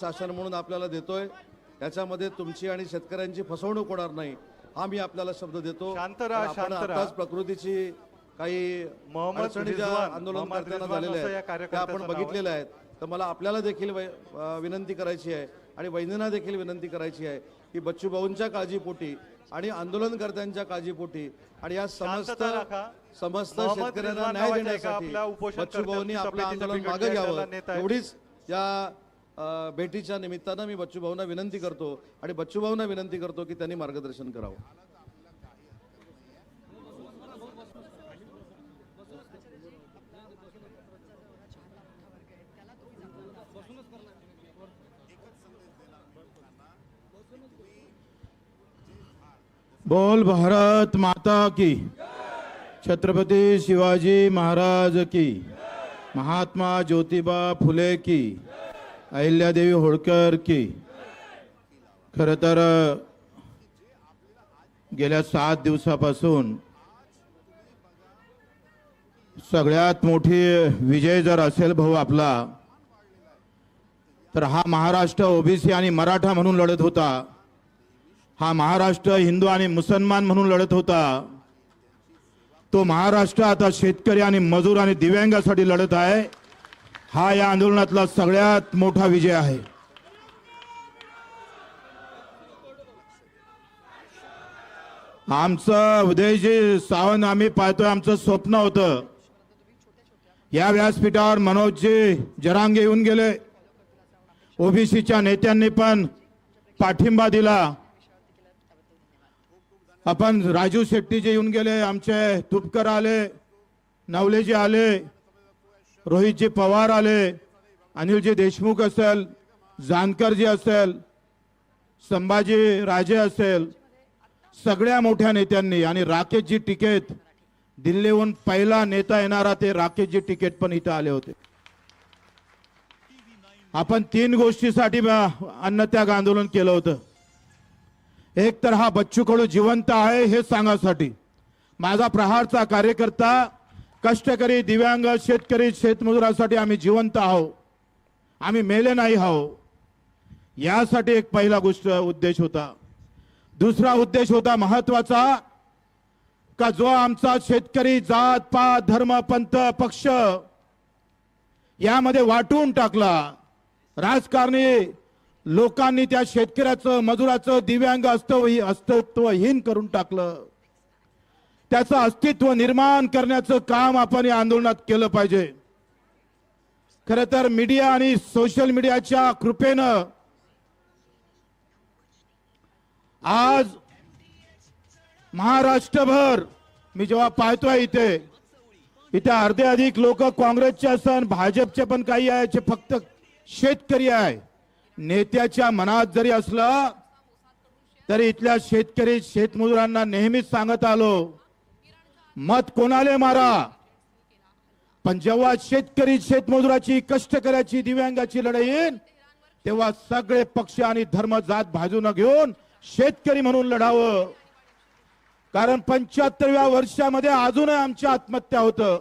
शासन म्हणून आपल्याला देतोय त्याच्यामध्ये तुमची आणि शेतकऱ्यांची फसवणूक होणार नाही हा मी आपल्याला शब्द देतो। शांत राहा, आपण शांत राहा। आताच प्रकृतीची काही अडचणी ज्या आंदोलन करताना झालेल्या आहेत त्या आपण बघितलेल्या आहेत। तर मला आपल्याला देखील विनंती करायची आहे आणि वैद्यांना देखील विनंती करायची आहे की बच्चू भाऊंच्या काळजीपोटी आणि आंदोलनकर्त्यांच्या काळजीपोटी आणि या समस्त शेतकऱ्यांना न्याय देण्यासाठी बच्चू भाऊंनी आपलं आंदोलन मागे घ्यावं एवढीच या भेटीच्या निमित्तानं मी बच्चू भाऊंना विनंती करतो आणि बच्चू भाऊंना विनंती करतो की त्यांनी मार्गदर्शन करावं। बोल भारत माता की, छत्रपति शिवाजी महाराज की, महात्मा ज्योतिबा फुले की, अहिल्यादेवी होळकर की। खरं तर गेल्या 7 दिवसापासून सगळ्यात मोठी विजय जर असेल भाऊ आपला तर हा महाराष्ट्र ओबीसी आणि मराठा म्हणून लढत होता, हा महाराष्ट्र हिंदू आणि मुसलमान म्हणून लढत होता, तो महाराष्ट्र आता शेतकरी आणि मजूर आणि दिव्यांगासाठी लढत आहे। हा या आंदोलनातला सगळ्यात मोठा विजय आहे। आमचं उदयजी सावंत आम्ही पाहतोय, आमचं स्वप्न होतं या व्यासपीठावर मनोजजी जरांगे येऊन गेले, ओबीसीच्या नेत्यांनी पण पाठिंबा दिला, आपण राजू शेट्टी जी येऊन गेले, आमचे तुपकर आले, नवलेजी आले, रोहितजी पवार आले, अनिलजी देशमुख असेल, जानकरजी असेल, संभाजी राजे असेल, सगळ्या मोठ्या नेत्यांनी आणि राकेशजी टिकेत दिल्लीहून पहिला नेता येणारा ते राकेशजी टिकेत पण इथं आले होते। आपण 3 गोष्टीसाठी अन्नत्याग आंदोलन केलं होतं। एक तर हा बच्चू कडू जिवंत आहे हे सांगासाठी, माझा प्रहारचा कार्यकर्ता कष्टकरी दिव्यांग शेतकरी शेतमजुरासाठी आम्ही जिवंत आहोत, आम्ही मेले नाही आहोत, यासाठी एक पहिला गोष्ट उद्देश होता। दुसरा उद्देश होता महत्वाचा का जो आमचा शेतकरी जात पात धर्म पंथ पक्ष यामध्ये वाटून टाकला, राजकारणी लोकांनी त्या शेतकऱ्याचं मजुराचं दिव्यांग अस्तित्वहीन करून टाकलं, त्याचं अस्तित्व निर्माण करण्याचं काम आपण या आंदोलनात केलं पाहिजे। खरं तर मीडिया आणि सोशल मीडियाच्या कृपेनं आज महाराष्ट्रभर मी जेव्हा पाहतोय इथे अर्धे अधिक लोक काँग्रेसचे असन भाजपचे पण काही आहे, फक्त शेतकरी आहे। नेत्याच्या मनात जरी असलं तरी इथल्या शेतकरी शेतमजुरांना नेहमीच सांगत आलो मत कोणाले मारा, पण जेव्हा शेतकरी शेतमजुराची कष्टकऱ्याची दिव्यांगाची लढाई येईल तेव्हा सगळे पक्ष आणि धर्म जात बाजूने घेऊन शेतकरी म्हणून लढावं। कारण 75व्या वर्षामध्ये अजूनही आमच्या आत्महत्या होतं,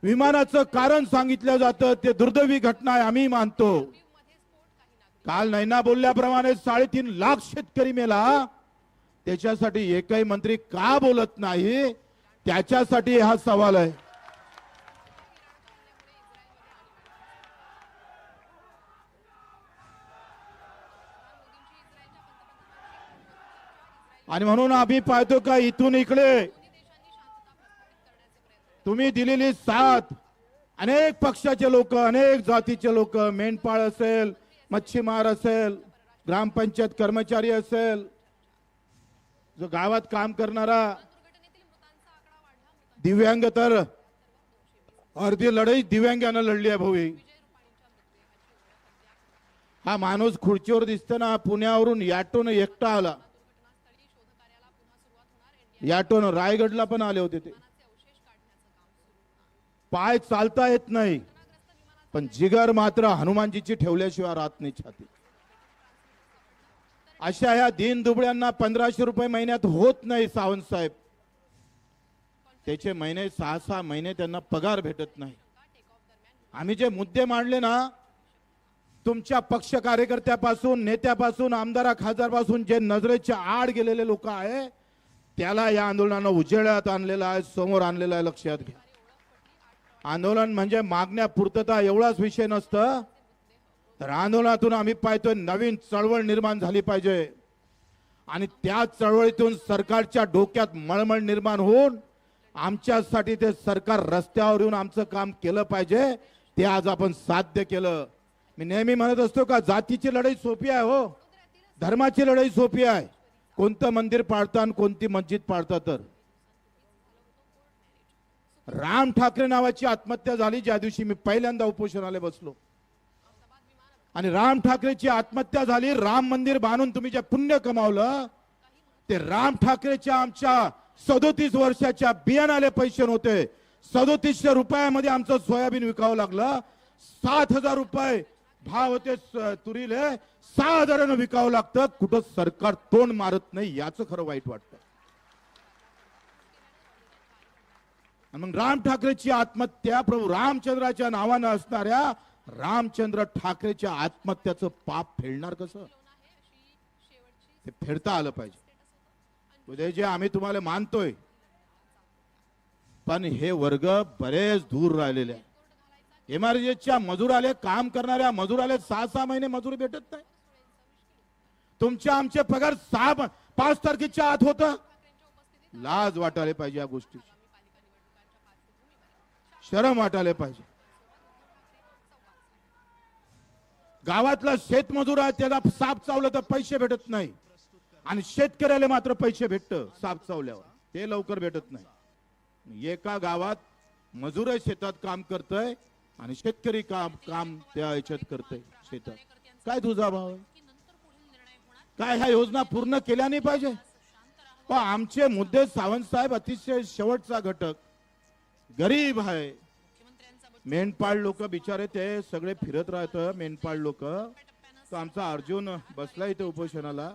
विमानाचं कारण सांगितलं जातं, ते दुर्दैवी घटना आहे आम्ही मानतो। काल नैना बोलल्याप्रमाणे 3.5 लाख शेतकरी मेला, त्याच्यासाठी एकही मंत्री का बोलत नाही, त्याच्यासाठी हा सवाल आहे। आणि म्हणून आम्ही पाहतो का इथून इकडे तुम्ही दिलेली साथ, अनेक पक्षाचे लोक, अनेक जातीचे लोक, मेंढपाळ असेल, मच्छीमार असेल, ग्रामपंचायत कर्मचारी असेल, जो गावात काम करणारा दिव्यांग, तर अर्धी लढाई दिव्यांगानं लढली आहे भाऊ। हा माणूस खुर्चीवर दिसताना पुण्यावरून याटोन एकटा आला, याटोन रायगडला पण आले होते, ते पाय चालता येत नाही पण जिगर मात्र हनुमानजीची ठेवल्याशिवाय राहत नाही छाती। अशा ह्या दीन दुबळ्यांना 1500 रुपये महिन्यात होत नाही सावंत साहेब, त्याचे महिने 6-6 महिने त्यांना पगार भेटत नाही। आम्ही जे मुद्दे मांडले ना तुमच्या पक्ष कार्यकर्त्यापासून, नेत्यापासून, आमदार खासदारपासून जे नजरेच्या आड गेलेले लोक आहे त्याला या आंदोलनानं उजेडात आणलेलं आहे, समोर आणलेलं आहे. लक्षात घ्या, आंदोलन म्हणजे मागण्या पूर्तता एवढाच विषय नसतं, तर आंदोलनातून आम्ही पाहतोय नवीन चळवळ निर्माण झाली पाहिजे आणि त्या चळवळीतून सरकारच्या डोक्यात मळमळ निर्माण होऊन आमच्यासाठी ते सरकार रस्त्यावर येऊन आमचं काम केलं पाहिजे. ते आज आपण साध्य केलं. मी नेहमी म्हणत असतो का जातीची लढाई सोपी आहे हो, धर्माची लढाई सोपी आहे. कोणतं मंदिर पाडता आणि कोणती मस्जिद पाडता. तर राम ठाकरे नावाची आत्महत्या झाली ज्या दिवशी मी पहिल्यांदा उपोषणाला बसलो आणि राम ठाकरेची आत्महत्या झाली. राम मंदिर बांधून तुम्ही जे पुण्य कमावलं ते राम ठाकरेच्या आमच्या 37 वर्षाच्या बियाणाले पैसे नव्हते. 3700 रुपयामध्ये आमचं सोयाबीन विकावं लागलं. 7000 रुपये भाव होते तुरीले, 6000 विकावं लागतं. कुठं सरकार तोंड मारत नाही, याचं खरं वाईट वाटतं. मग राम ठाकरेची आत्महत्या प्रभू रामचंद्राच्या नावानं असणाऱ्या रामचंद्र ठाकरेच्या आत्महत्याचं पाप फेडणार कसं? ते फेडता आलं पाहिजे. उद्या जे आम्ही तुम्हाला मानतोय, पण हे वर्ग बरेच दूर राहिलेले आहे. एमआरजीच्या मजुराले, काम करणाऱ्या मजुराले 6-6 महिने मजुरी भेटत नाही. तुमच्या आमचे पगार 5 तारखेच्या आत होता. लाज वाटायला पाहिजे, या गोष्टी शरम वाटायला पाहिजे. गावातला शेतमजूर आहे त्याला साप चावलं तर पैसे भेटत नाही आणि शेतकऱ्याला मात्र पैसे भेटतं साप चावल्यावर, ते लवकर भेटत नाही. एका गावात मजूर शेतात काम करतोय आणि शेतकरी काम त्या याच्यात करतोय शेतात. काय तुझा भाव आहे? काय ह्या योजना पूर्ण केल्या नाही पाहिजे? पण आमचे मुद्दे सावंत साहेब अतिशय शेवटचा घटक गरीब आहे. मेंढपाळ लोक बिचारे ते सगळे फिरत राहतं. मेंढपाळ लोक, तो आमचा अर्जुन बसला इथे उपोषणाला,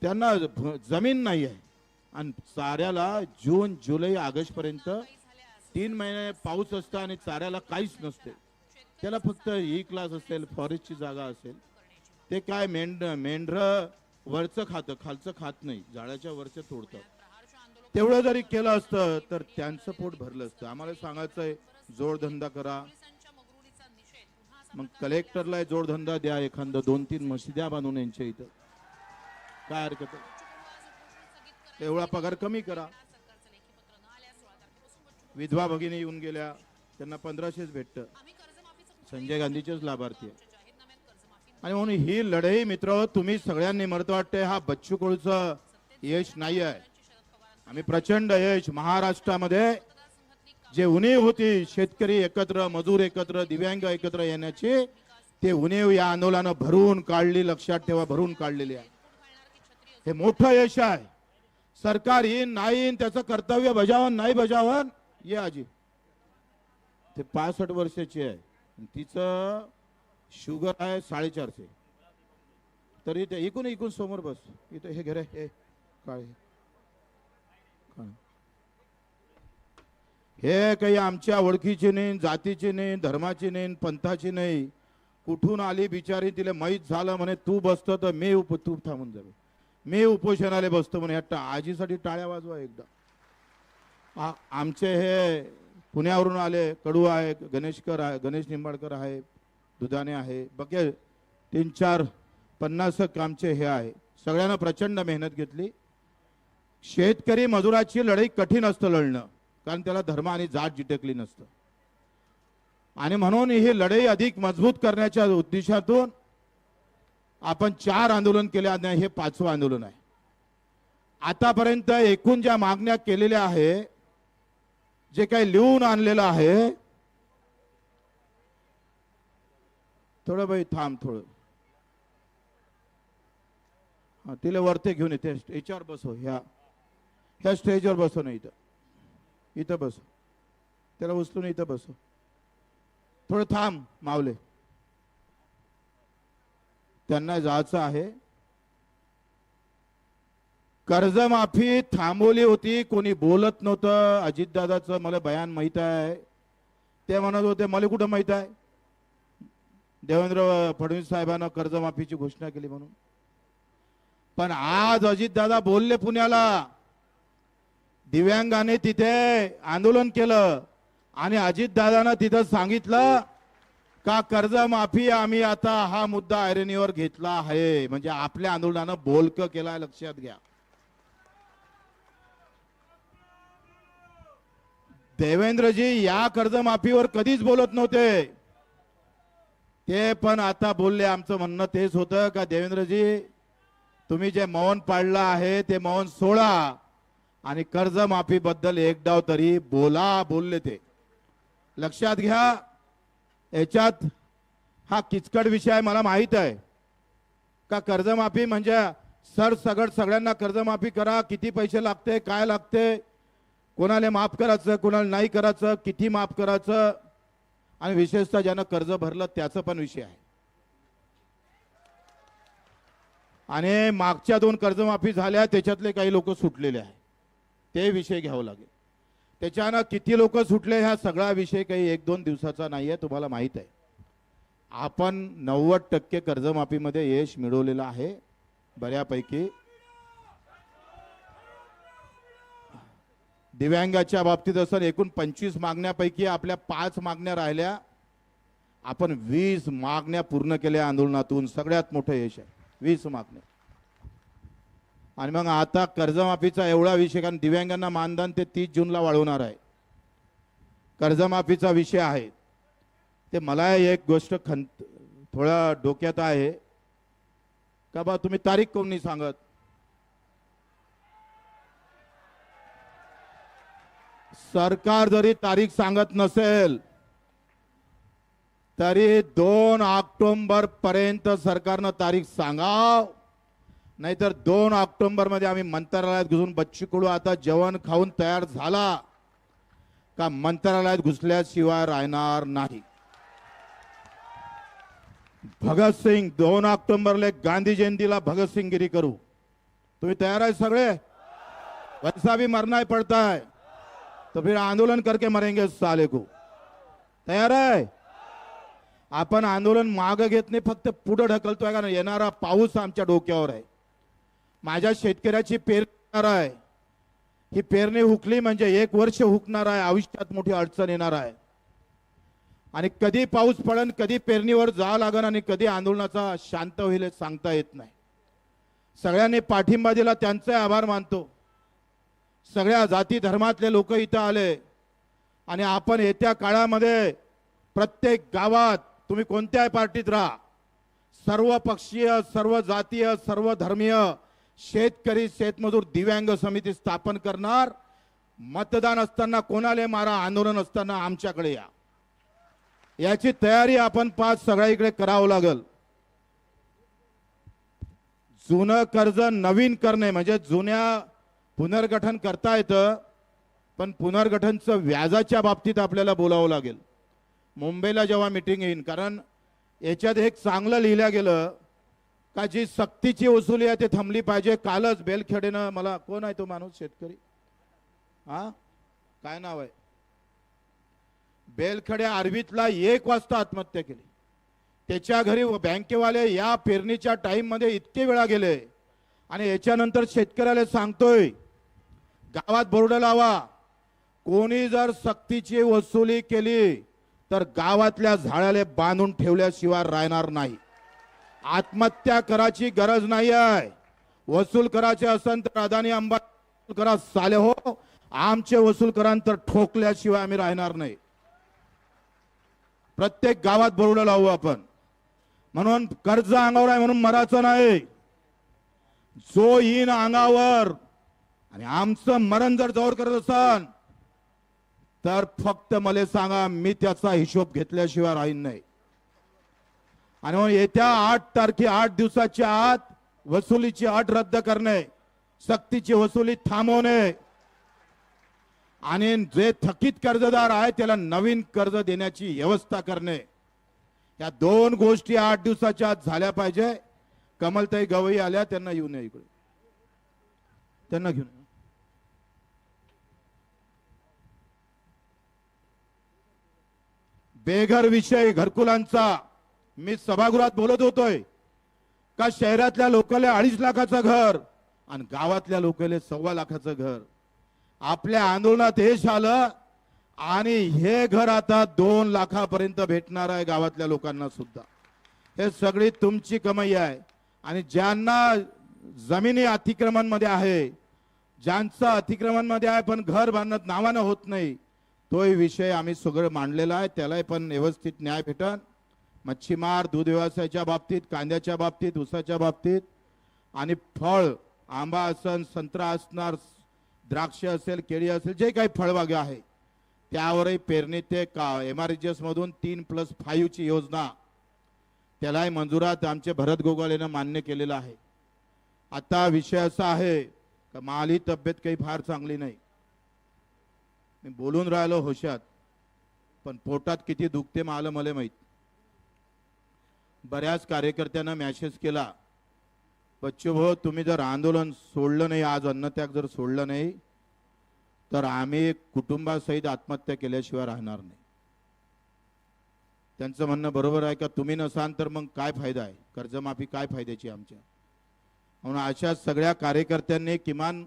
त्यांना जमीन नाही आहे आणि चाऱ्याला जून जुलै ऑगस्ट पर्यंत 3 महिने पाऊस असतं आणि चाऱ्याला काहीच नसते. त्याला फक्त ई क्लास असेल, फॉरेस्टची जागा असेल. ते काय मेंढर वरचं खातं, खालचं खात नाही, झाडाच्या वरचं तोडतात. तेवढं जरी केलं असतं तर त्यांचं पोट भरलं असतं. आम्हाला सांगायचंय जोडधंदा करा. मग कलेक्टरला जोडधंदा द्या, एखादं 2-3 मशिद्या बांधून यांच्या इथं, काय हरकत आहे? एवढा पगार कमी करा. विधवा भगिनी येऊन गेल्या, त्यांना 1500च भेटतं. संजय गांधीचेच लाभार्थी आहे. आणि म्हणून ही लढाई मित्र तुम्ही सगळ्यांनी मरत वाटते, हा बच्चू कडूचं यश नाही आहे. आम्ही प्रचंड यश महाराष्ट्रामध्ये जे उणीव होती, शेतकरी एकत्र, मजूर एकत्र, दिव्यांग एकत्र येण्याची, ते उणीव या आंदोलनानं भरून काढली. लक्षात ठेवा, भरून काढलेली आहे. हे मोठं यश आहे. सरकार येईन नाही येईन, त्याचं कर्तव्य बजावन नाही बजावन. ये आजी, ते 65 वर्षाची आहे, तिचं शुगर आहे 450. तरी ते इकून समोर बस, इथं हे घरे हे काय हे काही आमच्या ओळखीची नाही, जातीची नाही, धर्माची नाही, पंथाची नाही. कुठून आली बिचारी, तिला माहीत झालं म्हणे तू बसतो तर तू थांबून जावे, मी उपोषणाला बसतो म्हणे. आजीसाठी टाळ्या वाजवा एकदा. आमचे हे पुण्यावरून आले, कडू आहे, गणेशकर आहे, गणेश निंबाळकर आहे, दुधाने आहे, बघे 3-4-50 आमचे हे आहे. सगळ्यांना प्रचंड मेहनत घेतली. शेतकरी मजुराची लढाई कठीण असतं लढणं, कारण त्याला धर्म आणि जात जिटकली नसतं. आणि म्हणून ही लढाई अधिक मजबूत करण्याच्या उद्देशातून आपण 4 आंदोलन केले आणि हे 5वं आंदोलन आहे. आतापर्यंत एकूण ज्या मागण्या केलेल्या आहे, जे काही लिहून आणलेलं आहे, थोडं बाई थांब थोडं, तिला वरते घेऊन येते, याच्यावर बसव, ह्या स्टेजवर बसव, नाही इथं बसव, त्याला उचलून इथं बसव. थोडं थांब मावले, त्यांना जायचं आहे. कर्जमाफी थांबवली होती, कोणी बोलत नव्हतं. अजितदादाचं मला बयान माहित आहे. ते म्हणत होते मला कुठं माहित आहे, देवेंद्र फडणवीस साहेबांना कर्जमाफीची घोषणा केली म्हणून. पण आज अजितदादा बोलले पुण्याला, दिव्यांगाने तिथे आंदोलन केलं आणि अजितदादांना तिथं सांगितलं का कर्जमाफी आम्ही आता हा मुद्दा ऐरणीवर घेतला आहे. म्हणजे आपल्या आंदोलनानं बोलकं केलाय, लक्षात घ्या. देवेंद्रजी या कर्जमाफीवर कधीच बोलत नव्हते, ते पण आता बोलले. आमचं म्हणणं तेच होतं का देवेंद्रजी तुम्ही जे मौन पाळलं आहे ते मौन सोडा आणि कर्जमाफी बद्दल एक डाव तरी बोला, बोलले ते. लक्षात घ्या, याच्यात हा किचकट विषय आहे, मला माहित आहे का. कर्जमाफी म्हणजे सरसगट सगळ्यांना कर्जमाफी करा, किती पैसे लागते, काय लागते, कोणाला माफ करायचं, कोणाला नाही करायचं, किती माफ करायचं, आणि विशेषतः ज्यानं कर्ज भरलं त्याचा पण विषय आहे. आणि मागच्या 2 कर्जमाफी झाल्या त्याच्यातले काही लोक सुटलेले आहे, ते विषय घ्यावं लागेल. त्याच्यानं किती लोक सुटले हा सगळा विषय काही 1-2 दिवसाचा नाही आहे, तुम्हाला माहित आहे. आपण 90% कर्जमाफीमध्ये यश मिळवलेलं आहे बऱ्यापैकी. दिव्यांगाच्या बाबतीत असं एकूण 25 मागण्यापैकी आपल्या 5 मागण्या राहिल्या, आपण 20 मागण्या पूर्ण केल्या आंदोलनातून. सगळ्यात मोठं यश आहे 20 मागण्या. आणि मग आता कर्जमाफीचा एवढा विषय, कारण दिव्यांगांना मानधन ते 30 जूनला वाढवणार आहे. कर्जमाफीचा विषय आहे ते. मला एक गोष्ट थोडा डोक्यात आहे का बा, तुम्ही तारीख कोण नाही सांगत. सरकार जरी तारीख सांगत नसेल तरी 2 ऑक्टोबर पर्यंत सरकारनं तारीख सांगाव, नाहीतर 2 ऑक्टोबर मध्ये आम्ही मंत्रालयात घुसून, बच्चू कडू आता जेवण खाऊन तयार झाला का मंत्रालयात घुसल्याशिवाय राहणार नाही. भगतसिंग 2 ऑक्टोबरला गांधी जयंतीला भगतसिंगगिरी करू. तुम्ही तयार आहे सगळे? वैसा भी मरना ही पड़ता है तो फिर आंदोलन करके मरेंगे साले को. तयार आहे? आपण आंदोलन माग घेत नाही, फक्त पुढे ढकलतोय. कारण येणारा पाऊस आमच्या डोक्यावर आहे. माझ्या शेतकऱ्याची पेरणी आहे, ही पेरणी हुकली म्हणजे 1 वर्ष हुकणार आहे, आयुष्यात मोठी अडचण येणार आहे. आणि कधी पाऊस पडन, कधी पेरणीवर जावं लागन आणि कधी आंदोलनाचा शांत होईल हे सांगता येत नाही. सगळ्यांनी पाठिंबा दिला, त्यांचे आभार मानतो. सगळ्या जाती धर्मातले लोक इथं आले आणि आपण येत्या काळामध्ये प्रत्येक गावात, तुम्ही कोणत्याही पार्टीत राहा, सर्व पक्षीय, सर्व जातीय, सर्व धर्मीय, शेतकरी, शेतमजूर, दिव्यांग समिती स्थापन करणार. मतदान असताना कोणाले मारा, आंदोलन असताना आमच्याकडे या, याची तयारी आपण 5 सगळ्या इकडे करावं लागेल. जुनं कर्ज नवीन करणे म्हणजे जुन्या पुनर्गठन करता येतं, पण पुनर्गठनचं व्याजाच्या बाबतीत आपल्याला बोलावं लागेल. मुंबईला जेव्हा मीटिंग येईल, कारण याच्यात एक चांगलं लिहिलं गेलं का जी सक्तीची वसुली आहे ते थांबली पाहिजे. कालच बेलखेडेनं, मला कोण आहे तो माणूस, शेतकरी, हा काय नाव आहे, बेलखेडे आर्वीतला 1 वाजता आत्महत्या केली. त्याच्या घरी बँकेवाले या पेरणीच्या टाइम मध्ये इतके वेळा गेले आणि याच्यानंतर शेतकऱ्याला सांगतोय गावात बोर्ड लावा, कोणी जर सक्तीची वसुली केली तर गावातल्या झाडाला बांधून ठेवल्याशिवाय राहणार नाही. आत्महत्या करायची गरज नाही आहे. वसूल करायचे असेल तर अदानी अंबानी करा साले हो, आमचे वसूल करांतर ठोकल्याशिवाय आम्ही राहणार नाही. प्रत्येक गावात बोर्ड लावू आपण. म्हणून कर्ज अंगावर आहे म्हणून मरायचं नाही. जो येईन अंगावर आणि आमचं मरण जर जवळ करत असाल तर फक्त मला सांगा, मी त्याचा हिशोब घेतल्याशिवाय राहीन नाही. आणि म्हणून येत्या 8 दिवसाच्या आत वसुलीची अट रद्द करणे, सक्तीची वसुली थांबवणे आणि जे थकीत कर्जदार आहे त्याला नवीन कर्ज देण्याची व्यवस्था करणे, या 2 गोष्टी 8 दिवसाच्या आत झाल्या पाहिजे. कमलताई गवई आल्या, त्यांना येऊ नये इकडे, त्यांना घेऊन. बेघर विषय घरकुलांचा मी सभागृहात बोलत होतोय का शहरातल्या लोकांना 2.5 लाखाचं घर आणि गावातल्या लोकांना 1.25 लाखाचं घर. आपल्या आंदोलनात यश आलं आणि हे घर आता 2 लाखापर्यंत भेटणार आहे गावातल्या लोकांना सुद्धा. हे सगळी तुमची कमाई आहे. आणि ज्यांना जमिनी अतिक्रमण मध्ये आहे, ज्यांचं अतिक्रमण मध्ये आहे पण घर बांधत नावानं होत नाही, तोही विषय आम्ही सगळं मांडलेला आहे. त्यालाही पण व्यवस्थित न्याय भेटन. मच्छीमार, दूध व्यवसायाच्या बाबतीत, कांद्याच्या बाबतीत, ऊसाच्या बाबतीत आणि फळ, आंबा असेल, संत्रा असणार, द्राक्ष असेल, केळी असेल, जे काही फळबाग आहे त्यावरही पेरणी ते MRGS मधून 3+5 ची योजना त्यालाही मंजुरात आमचे भरत गोगाल यांना मान्य केलेलं आहे. आता विषय असा आहे का माझी तब्येत काही फार चांगली नाही. मी बोलून राहिलो होशात, पण पोटात किती दुखते मला माहित. बऱ्याच कार्यकर्त्यांना मेसेज केला, बच्चू भाऊ तुम्ही जर आंदोलन सोडलं नाही, आज अन्नत्याग जर सोडलं नाही तर आम्ही कुटुंबासहित आत्महत्या केल्याशिवाय राहणार नाही. त्यांचं म्हणणं बरोबर आहे का, तुम्ही नसाल तर मग काय फायदा आहे, कर्जमाफी काय फायद्याची आमच्या. म्हणून अशा सगळ्या कार्यकर्त्यांनी किमान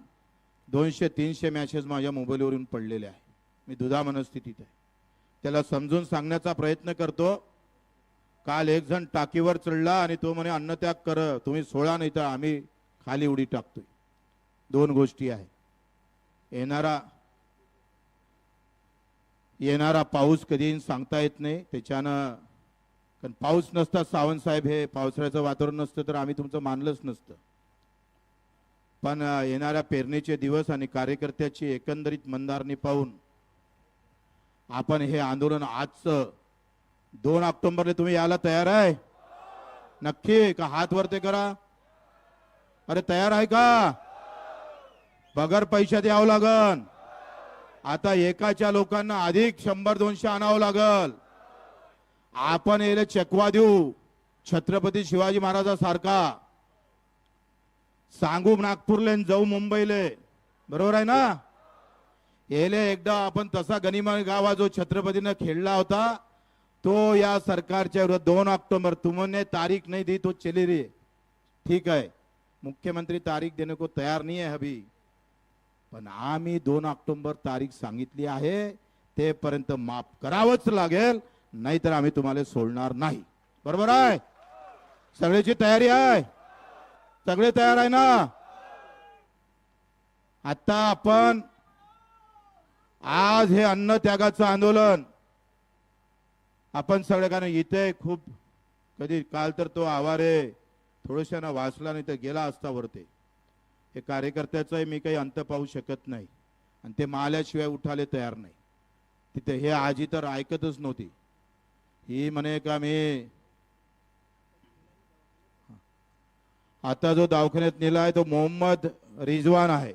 200-300 मेसेज माझ्या मोबाईलवरून पडलेले आहे. मी दुधा मनस्थितीत आहे, त्याला समजून सांगण्याचा प्रयत्न करतो. काल एक जण टाकीवर चढला आणि तो म्हणे अन्नत्याग कर, तुम्ही सोडा नाही तर आम्ही खाली उडी टाकतोय. 2 गोष्टी आहे. येणारा पाऊस कधी सांगता येत नाही. त्याच्यानं कारण पाऊस नसता सावंत साहेब, हे पावसाळ्याचं वातावरण नसतं तर आम्ही तुमचं मानलंच नसतं. पण येणाऱ्या पेरणीचे दिवस आणि कार्यकर्त्याची एकंदरीत मंदारणी पाहून आपण हे आंदोलन आजचं 2 ऑक्टोबरला तुम्ही यायला तयार आहे नक्की का? हात वरते करा. अरे तयार आहे का? बगर पैशात यावं लागन. आता एकाच्या लोकांना अधिक 100-200 आणावं लागल. आपण याला चकवा देऊ छत्रपती शिवाजी महाराजासारखा. सांगू नागपूरले जाऊ मुंबईले, बरोबर आहे ना. येले एकदा आपण तसा गनिमा गावा जो छत्रपतीने खेळला होता तो या सरकारच्या विरोधात 2 ऑक्टोबर तुमने तारीख नहीं दी तो चली रही. ठीक है, मुख्यमंत्री तारीख देने को तयार नहीं है अभी, पण आम्ही 2 ऑक्टोबर तारीख सांगितली आहे. ते पर्यंत माफ करावंच लागेल, नाहीतर आम्ही तुम्हाला सोडणार नाही. बरोबर आहे? सगळ्याची तयारी आहे? सगळे तयार आहे ना? आता आपण आज हे अन्न त्यागाचं आंदोलन आपण सगळ्यांना इथे खूप कधी काल तर तो आवारे थोडशाना वाचला नाही तर गेला असता वरते. हे कार्यकर्त्याचं मी काही अंत पाहू शकत नाही आणि ते माल्याशिवाय उठाले तयार नाही. तिथे हे आजी तर ऐकतच नव्हती. ही म्हणे का मी आता जो दवाखान्यात नेला आहे तो मोहम्मद रिजवान आहे.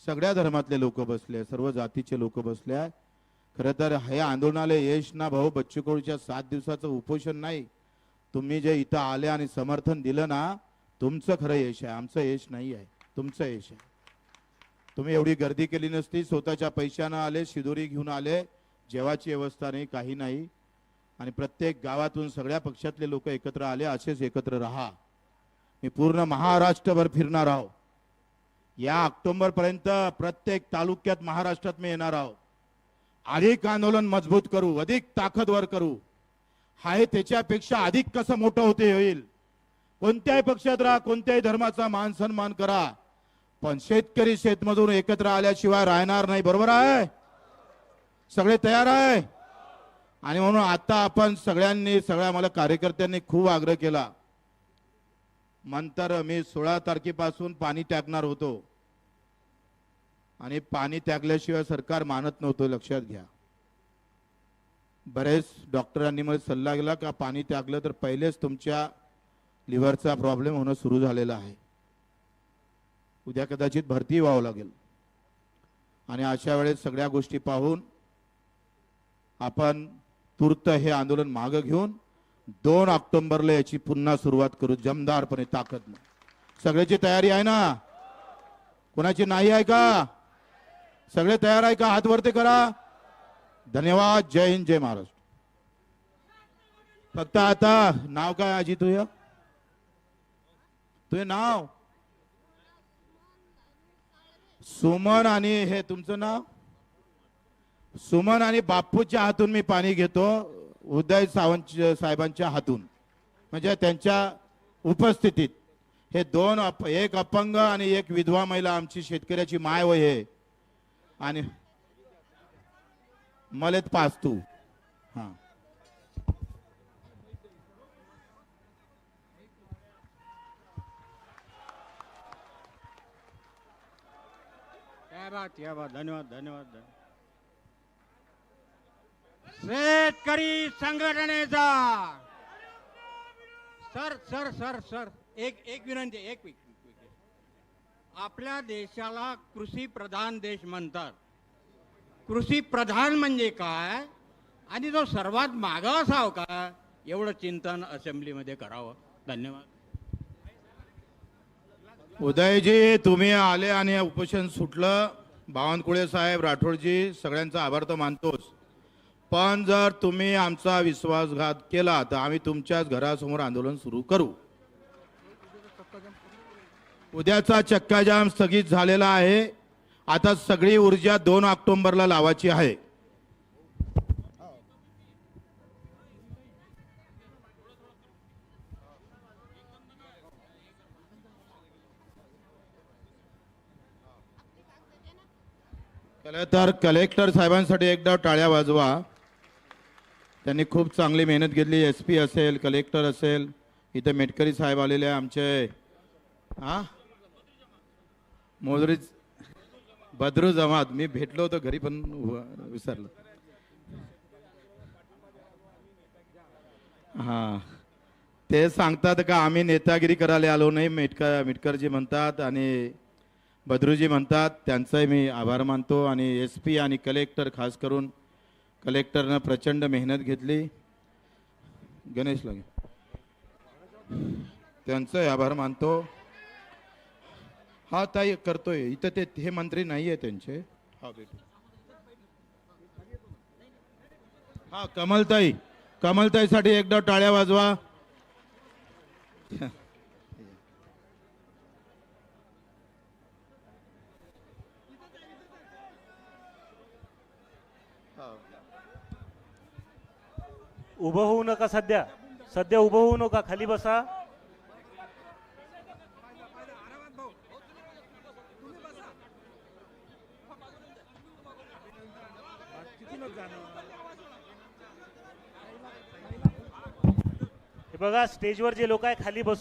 सगळ्या धर्मातले लोक बसले, सर्व जातीचे लोक बसले आहे. खरं तर हे आंदोलनाला यश ना भाऊ बच्चू कडूच्या 7 दिवसाचं उपोषण नाही. तुम्ही जे इथं आले आणि समर्थन दिलं ना, तुमचं खरं यश आहे, आमचं यश नाही आहे, तुमचं यश आहे. तुम्ही एवढी गर्दी केली नसती, स्वतःच्या पैशानं आले, शिदोरी घेऊन आले, जेवाची व्यवस्था नाही, काही नाही. आणि प्रत्येक गावातून सगळ्या पक्षातले लोक एकत्र आले. असेच एकत्र राहा. मी पूर्ण महाराष्ट्रभर फिरणार आहो. या ऑक्टोबर पर्यंत प्रत्येक तालुक्यात महाराष्ट्रात मी येणार आहोत. अधिक आंदोलन मजबूत करू, अधिक ताकदवर करू. हाय त्याच्यापेक्षा अधिक कसं मोठं होते होईल. कोणत्याही पक्षात राहा, कोणत्याही धर्माचा मान सन्मान करा, पण शेतकरी शेतमजूर एकत्र आल्याशिवाय राहणार नाही. बरोबर आहे? सगळे तयार आहे? आणि म्हणून आता आपण सगळ्यांनी, सगळ्या मला कार्यकर्त्यांनी खूप आग्रह केला. नंतर मी 16 तारखेपासून पाणी टाकणार होतो आणि पाणी टाकल्याशिवाय सरकार मानत नव्हतं. लक्षात घ्या. बरेच डॉक्टरांनी मला सल्ला दिला का पाणी टाकलं तर पहिलेच तुमच्या लिव्हरचा प्रॉब्लेम होणं सुरू झालेला आहे. उद्या कदाचित भरती व्हावं लागेल. आणि अशा वेळेस सगळ्या गोष्टी पाहून आपण तूर्त हे आंदोलन मागे घेऊन 2 ऑक्टोबरला याची पुन्हा सुरुवात करू जमदारपणे, ताकदने. सगळ्याची तयारी आहे ना? कोणाची नाही आहे का? सगळे तयार आहे का? हात वरती करा. धन्यवाद. जय हिंद, जय महाराष्ट्र. फक्त आता नाव काय आजी तुझं? तुझे नाव सुमन आणि हे तुमचं नाव सुमन आणि बापूच्या हातून मी पाणी घेतो उदय सावंत साहेबांच्या हातून म्हणजे त्यांच्या उपस्थितीत हे दोन एक अपंग आणि एक विधवा महिला आमची शेतकऱ्याची माय वय आहे आणि मलेत पाच तू हा क्या बात धन्यवाद धन्यवाद शेतकरी संघटनेचा सर सर सर सर एक विनंती एक आपल्या देशाला कृषी प्रधान देश म्हणतात. कृषी प्रधान म्हणजे काय आणि जो सर्वात मागासाव का एवढं चिंतन असेंब्लीमध्ये करावं. धन्यवाद. उदयजी तुम्ही आले आणि उपोषण सुटलं. बावनकुळे साहेब राठोडजी सगळ्यांचा आभार तर मानतोच पण जर तुम्ही आमचा विश्वासघात केला तर आम्ही तुमच्याच घरासमोर आंदोलन सुरू करू. उद्याचा चक्काजाम स्थगित झालेला आहे. आता सगळी ऊर्जा 2 ऑक्टोबरला लावायची आहे. तर कलेक्टर साहेबांसाठी एकदा टाळ्या वाजवा. त्यांनी खूप चांगली मेहनत घेतली. SP असेल कलेक्टर असेल इथे मेटकरी साहेब आलेले आमचे मोजरी बद्रू जमात मी भेटलो होतो घरी पण विसरलो. हा ते सांगतात का आम्ही नेतागिरी करायला आलो नाही. मेटकरजी म्हणतात आणि बद्रूजी म्हणतात. त्यांचाही मी आभार मानतो आणि SP आणि कलेक्टर खास करून कलेक्टरनं प्रचंड मेहनत घेतली. गणेश लागे त्यांचाही आभार मानतो. हा ताई करतोय इथं ते हे मंत्री नाही आहे त्यांचे. हा भेट हा कमलताईसाठी एकदा टाळ्या वाजवा. उभं होऊ नका. सध्या उभं होऊ नका. खाली बसा. हे बघा स्टेजवर जे लोक आहे खाली बसून